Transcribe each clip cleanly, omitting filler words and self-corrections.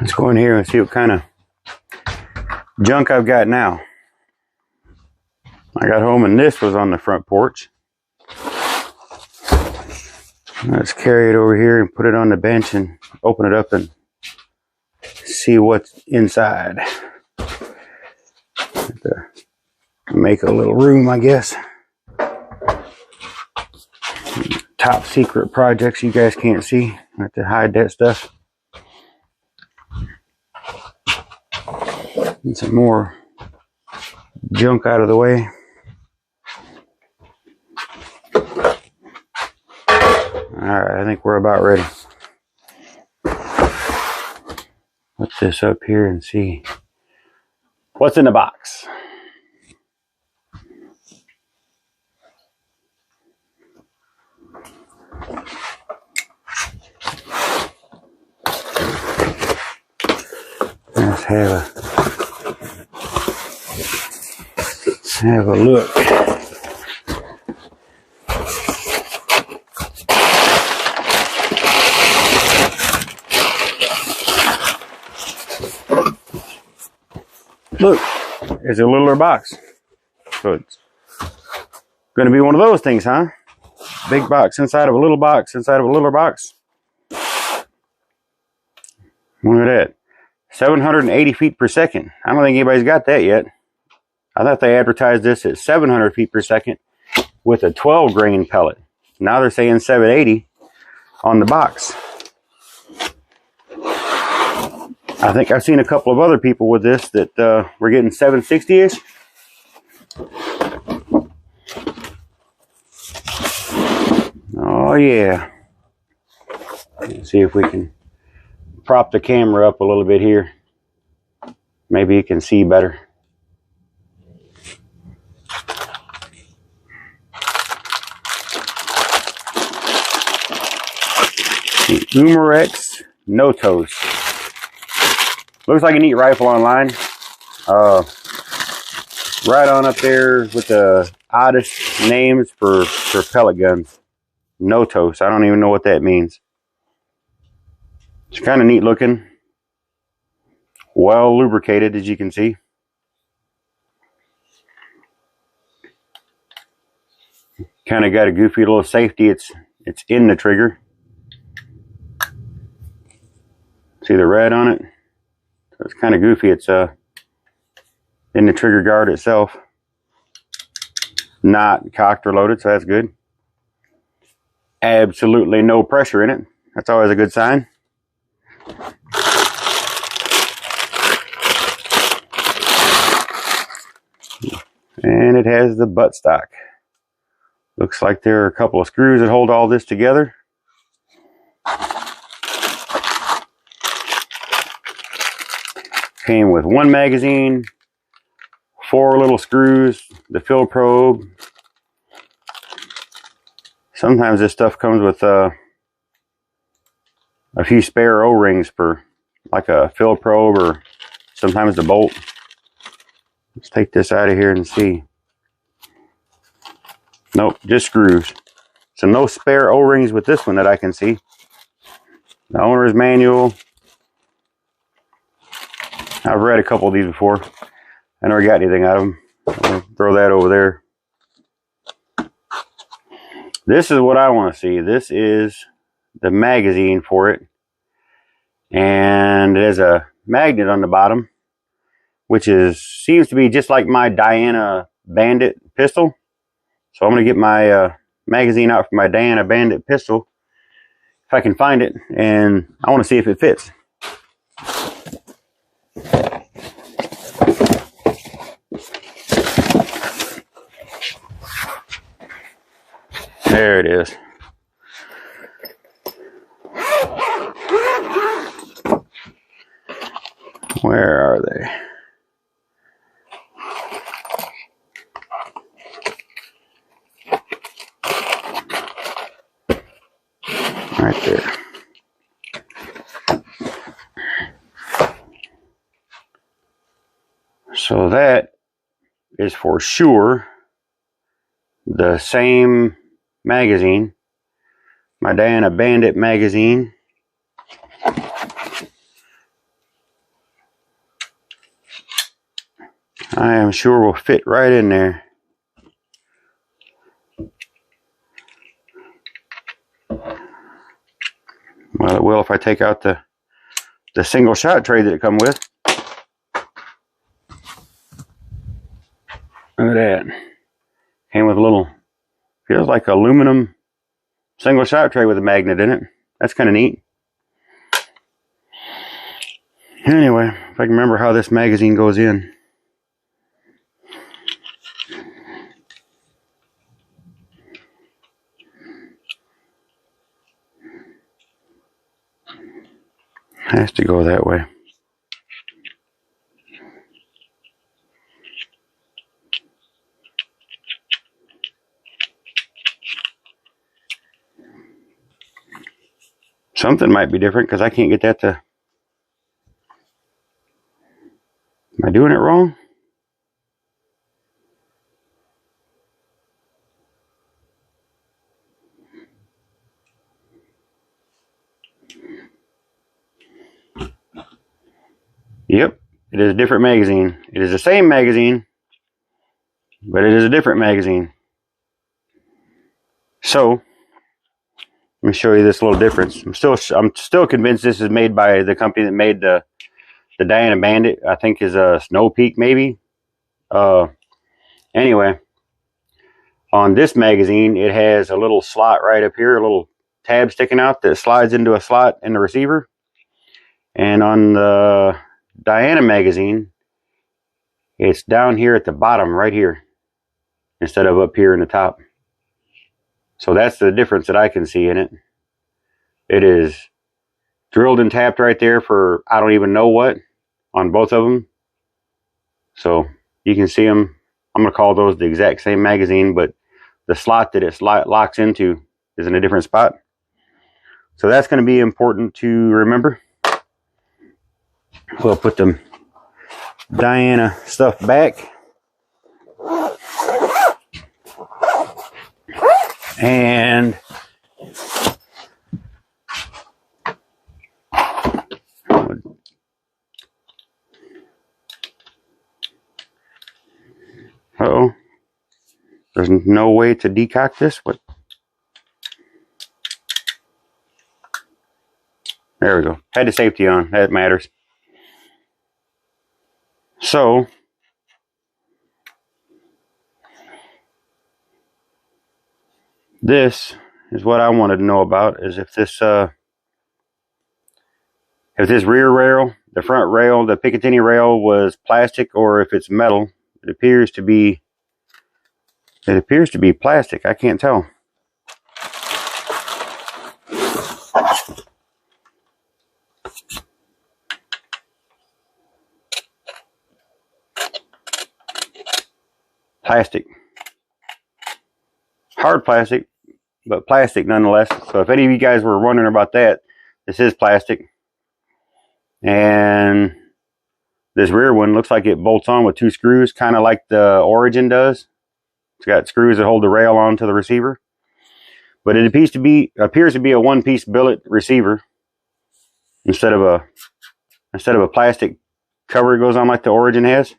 Let's go in here and see what kind of junk I've got now. I got home and this was on the front porch. Let's carry it over here and put it on the bench and open it up and see what's inside. Make a little room, I guess. Top secret projects you guys can't see. I have to hide that stuff. Get some more junk out of the way. Alright, I think we're about ready. Put this up here and see what's in the box. Let's have a look. Look, it's a littler box. So it's going to be one of those things, huh? Big box inside of a little box inside of a littler box. Look at that. 780 feet per second. I don't think anybody's got that yet. I thought they advertised this at 700 feet per second with a 12 grain pellet. Now they're saying 780 on the box. I think I've seen a couple of other people with this that were getting 760-ish. Oh yeah. Let's see if we can prop the camera up a little bit here. Maybe you can see better. The Umarex Notos. Looks like a neat rifle online. Right on up there with the oddest names for pellet guns. Notos. I don't even know what that means. It's kind of neat looking. Well lubricated, as you can see. Kind of got a goofy little safety. It's in the trigger. See the red on it? So it's kind of goofy. It's in the trigger guard itself. Not cocked or loaded, so that's good. Absolutely no pressure in it. That's always a good sign. And it has the buttstock. Looks like there are a couple of screws that hold all this together. Came with one magazine, 4 little screws, the fill probe. Sometimes this stuff comes with a few spare O-rings for like a fill probe or sometimes the bolt. Let's take this out of here and see. Nope, just screws. So no spare O-rings with this one that I can see. The owner's manual. I've read a couple of these before. I never got anything out of them. I'll throw that over there. This is what I want to see. This is the magazine for it. And it has a magnet on the bottom, which seems to be just like my Diana Bandit pistol. So I'm going to get my magazine out for my Diana Bandit pistol, if I can find it, and I want to see if it fits. There it is. Where are they? Right there. So that is for sure the same magazine, my Diana Bandit magazine. I am sure will fit right in there. Well, it will if I take out the single shot tray that it comes with. Look at that. Came with a little, feels like aluminum single shot tray with a magnet in it. That's kind of neat. Anyway, if I can remember how this magazine goes in. Has to go that way. Something might be different because I can't get that to... Am I doing it wrong? Yep, it is a different magazine. It is the same magazine, but it is a different magazine. So, let me show you this little difference. I'm still convinced this is made by the company that made the Diana Bandit. I think is a Snow Peak maybe. Anyway, on this magazine, it has a little slot right up here, a little tab sticking out that slides into a slot in the receiver. And on the Diana magazine, it's down here at the bottom right here instead of up here in the top. So that's the difference that I can see in it. It is drilled and tapped right there for I don't even know what on both of them. So you can see them. I'm going to call those the exact same magazine, but the slot that it locks into is in a different spot. So that's going to be important to remember. We'll put the Diana stuff back. And uh-oh. There's no way to decock this. What? There we go. Had the safety on. That matters. So, this is what I wanted to know about, is if this rear rail, the front rail, the Picatinny rail was plastic or if it's metal. It appears to be plastic. I can't tell. Plastic. Hard plastic, but plastic nonetheless. So if any of you guys were wondering about that, this is plastic. And this rear one looks like it bolts on with 2 screws, kind of like the Origin does. It's got screws that hold the rail onto the receiver. But it appears to be a one-piece billet receiver instead of a plastic cover it goes on like the Origin has.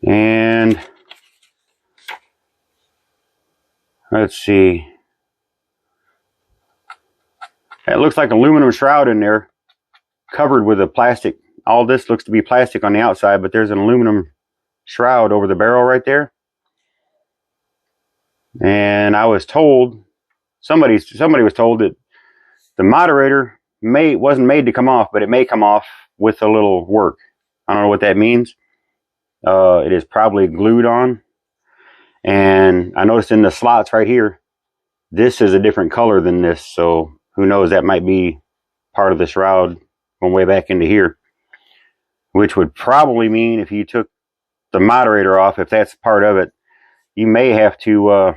And let's see. It looks like an aluminum shroud in there covered with a plastic. All this looks to be plastic on the outside, but there's an aluminum shroud over the barrel right there. And I was told, somebody was told that the moderator wasn't made to come off, but it may come off with a little work. I don't know what that means. It is probably glued on. And I noticed in the slots right here, this is a different color than this. So who knows, that might be part of the shroud going way back into here. Which would probably mean if you took the moderator off, if that's part of it, you may have to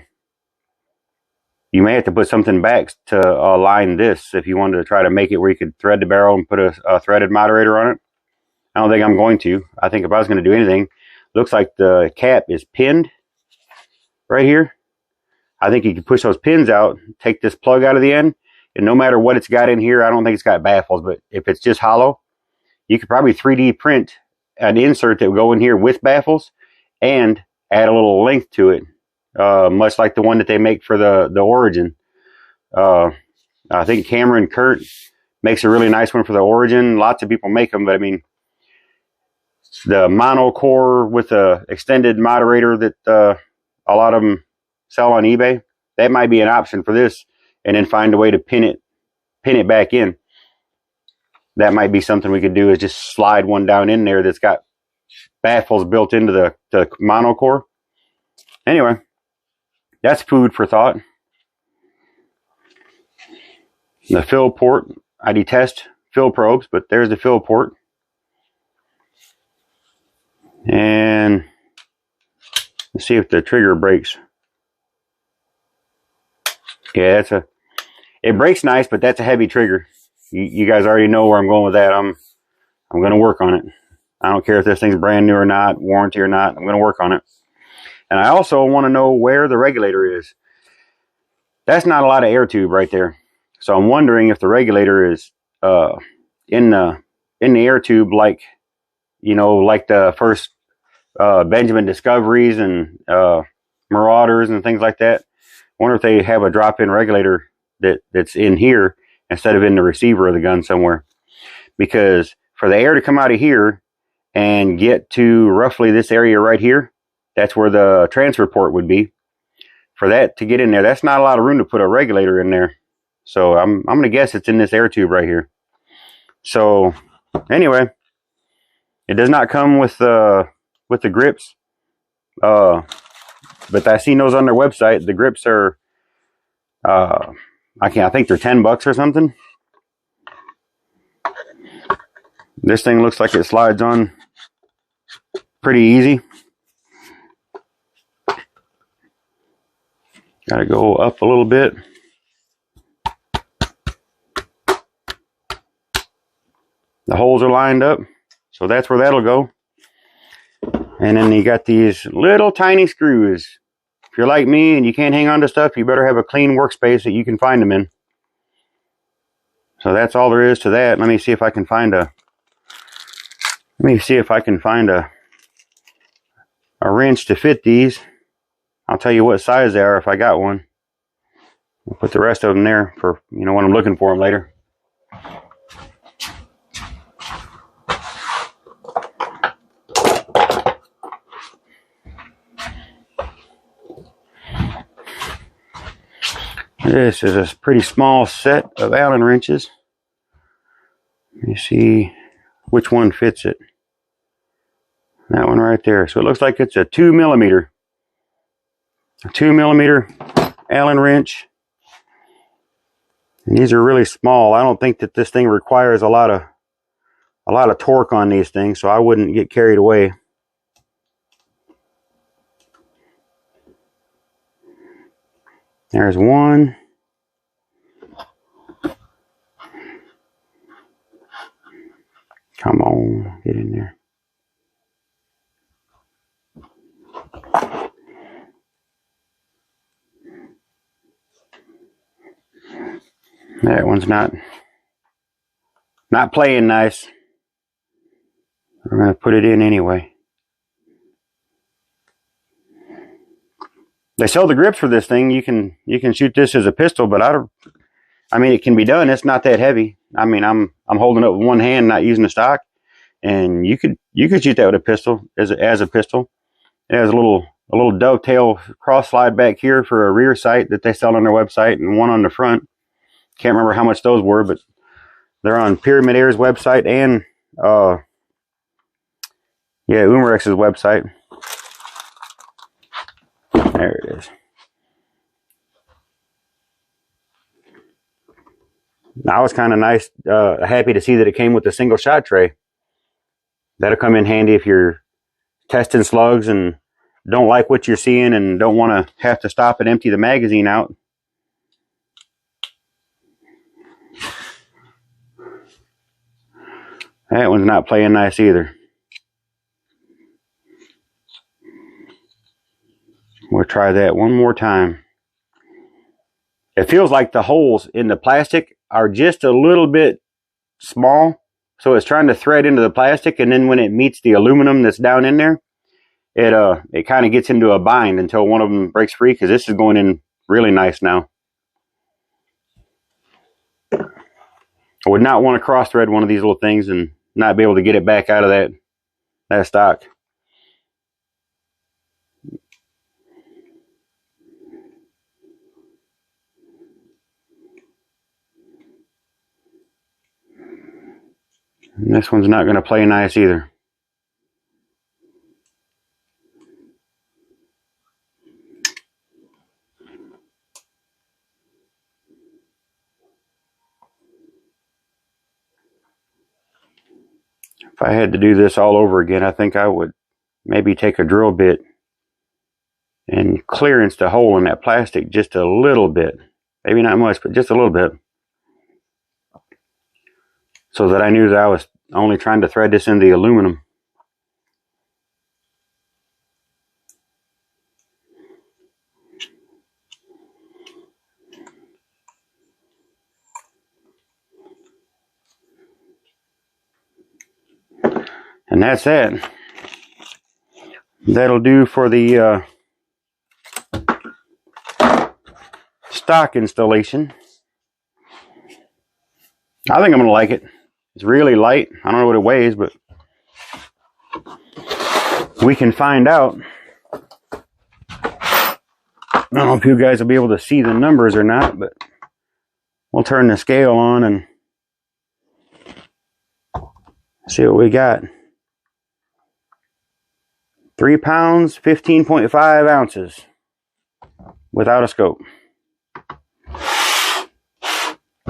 put something back to align this if you wanted to try to make it where you could thread the barrel and put a threaded moderator on it. I don't think I'm going to. I think if I was going to do anything, looks like the cap is pinned right here. I think you can push those pins out, take this plug out of the end, and no matter what it's got in here, I don't think it's got baffles, but if it's just hollow, you could probably 3D print an insert that would go in here with baffles and add a little length to it, much like the one that they make for the Origin. I think Cameron Kurt makes a really nice one for the Origin. Lots of people make them, but I mean, the mono core with the extended moderator that a lot of them sell on eBay, that might be an option for this, and then find a way to pin it back in. That might be something we could do, is just slide one down in there that's got baffles built into the mono core. Anyway, that's food for thought. The fill port, I detest fill probes, but there's the fill port. And let's see if the trigger breaks. Yeah, it breaks nice, but that's a heavy trigger. You guys already know where I'm going with that. I'm going to work on it. I don't care if this thing's brand new or not, warranty or not. I'm going to work on it. And I also want to know where the regulator is. That's not a lot of air tube right there. So I'm wondering if the regulator is in the air tube, like, you know, like the first Benjamin Discoveries and Marauders and things like that. I wonder if they have a drop-in regulator that's in here instead of in the receiver of the gun somewhere. Because for the air to come out of here and get to roughly this area right here, that's where the transfer port would be. For that to get in there, that's not a lot of room to put a regulator in there. So I'm going to guess it's in this air tube right here. So anyway, it does not come with the grips. But I seen those on their website. The grips are, I think they're $10 or something. This thing looks like it slides on pretty easy. Gotta go up a little bit. The holes are lined up, so that's where that'll go. And then you got these little tiny screws. If you're like me and you can't hang on to stuff, you better have a clean workspace that you can find them in. So that's all there is to that. Let me see if I can find a wrench to fit these. I'll tell you what size they are if I got one. I'll put the rest of them there for, you know, when I'm looking for them later. This is a pretty small set of Allen wrenches. Let me see which one fits it. That one right there. So it looks like it's a 2mm. A 2mm Allen wrench. And these are really small. I don't think that this thing requires a lot of torque on these things, so I wouldn't get carried away. There's one. Come on, get in there. That one's not playing nice. We're going to put it in anyway. They sell the grips for this thing. You can shoot this as a pistol, but I mean, it can be done. It's not that heavy. I mean, I'm holding it with one hand, not using the stock, and you could shoot that with a pistol as a pistol. It has a little dovetail cross slide back here for a rear sight that they sell on their website, and one on the front. Can't remember how much those were, but they're on Pyramid Air's website and Umarex's website. There it is. I was kind of happy to see that it came with a single shot tray. That'll come in handy if you're testing slugs and don't like what you're seeing and don't want to have to stop and empty the magazine out. That one's not playing nice either. We'll try that one more time. It feels like the holes in the plastic are just a little bit small, So it's trying to thread into the plastic, and then when it meets the aluminum that's down in there, it kind of gets into a bind until one of them breaks free, because this is going in really nice now. I would not want to cross thread one of these little things and not be able to get it back out of that stock. And this one's not going to play nice either. If I had to do this all over again, I think I would maybe take a drill bit and clearance the hole in that plastic just a little bit. Maybe not much, but just a little bit. So that I knew that I was only trying to thread this in the aluminum. And that's it. That'll do for the stock installation. I think I'm going to like it. It's really light. I don't know what it weighs, but we can find out. I don't know if you guys will be able to see the numbers or not, but we'll turn the scale on and see what we got. 3 pounds, 15.5 ounces without a scope.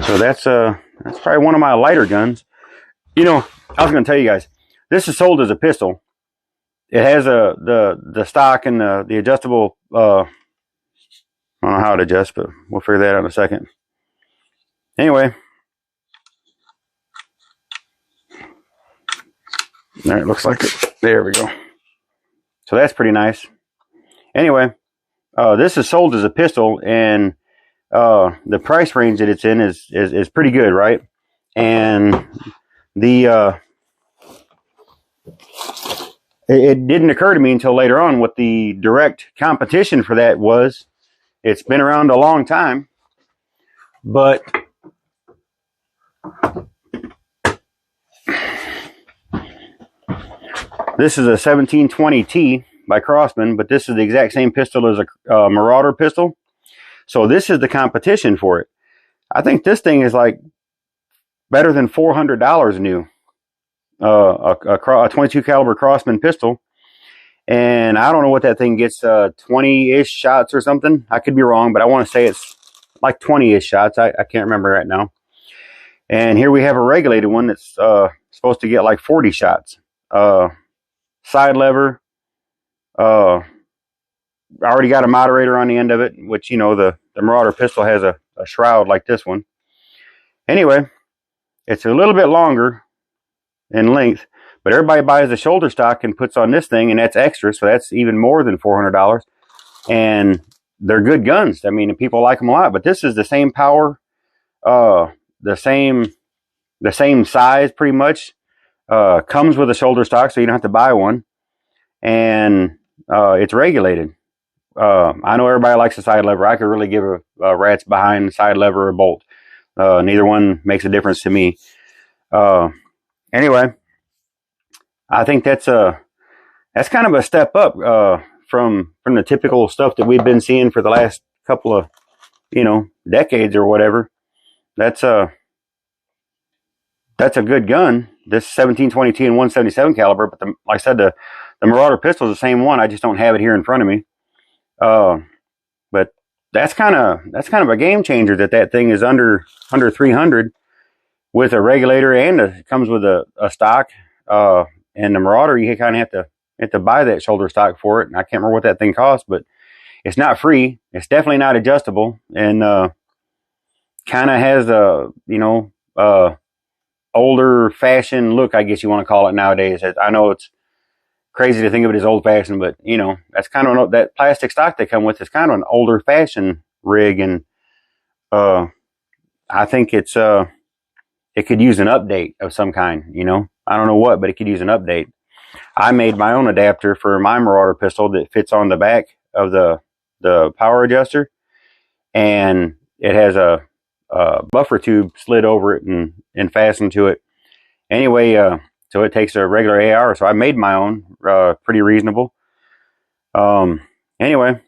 So that's probably one of my lighter guns. You know, I was going to tell you guys, this is sold as a pistol. It has the stock and the adjustable. I don't know how it adjusts, but we'll figure that out in a second. Anyway, there it looks like it. There we go. So that's pretty nice. Anyway, this is sold as a pistol, and the price range that it's in is pretty good, right? And the it didn't occur to me until later on what the direct competition for that was. It's been around a long time, but this is a 1720T by Crosman, but this is the exact same pistol as a Marauder pistol. So this is the competition for it. I think this thing is like better than $400 new. A 22 caliber Crosman pistol. And I don't know what that thing gets, 20-ish shots or something. I could be wrong, but I want to say it's like 20-ish shots. I can't remember right now. And here we have a regulated one that's supposed to get like 40 shots. Side lever. I already got a moderator on the end of it, which, you know, the Marauder pistol has a shroud like this one. Anyway, it's a little bit longer in length, but everybody buys the shoulder stock and puts on this thing, and that's extra, so that's even more than $400. And they're good guns. I mean, people like them a lot, but this is the same power, the same size pretty much. Comes with a shoulder stock, so you don't have to buy one. And it's regulated. I know everybody likes the side lever. I could really give a rat's behind the side lever or bolt. Neither one makes a difference to me. Anyway, I think that's kind of a step up from the typical stuff that we've been seeing for the last couple of, you know, decades or whatever. That's a good gun. This 1720T and 177 caliber, but like I said, the Marauder pistol is the same one. I just don't have it here in front of me. But that's kind of a game changer that thing is under 300 with a regulator, and it comes with a stock. And the Marauder, you kind of have to buy that shoulder stock for it. And I can't remember what that thing costs, but it's not free. It's definitely not adjustable, and kind of has a, you know, older fashioned look, I guess you want to call it nowadays. I know it's crazy to think of it as old fashioned, but you know, that's kind of that plastic stock they come with is kind of an older fashioned rig, and I think it's it could use an update of some kind, you know. I don't know what, but it could use an update. I made my own adapter for my Marauder pistol that fits on the back of the power adjuster, and it has a buffer tube slid over it and fastened to it. Anyway, so it takes a regular AR. So I made my own, pretty reasonable. Anyway,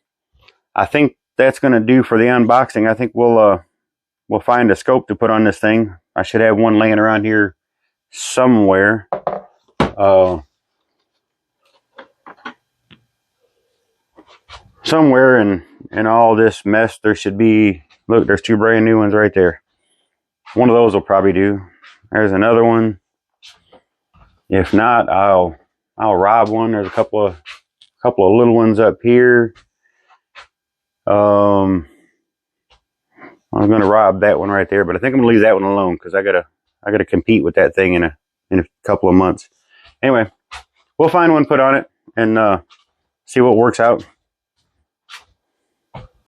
I think that's going to do for the unboxing. I think we'll find a scope to put on this thing. I should have one laying around here somewhere. Somewhere in all this mess, there should be, look, there's 2 brand new ones right there. One of those will probably do. There's another one. If not, I'll rob one. There's a couple of little ones up here. I was gonna rob that one right there, but I think I'm gonna leave that one alone because I gotta compete with that thing in a couple of months. Anyway, we'll find one, put on it, and see what works out.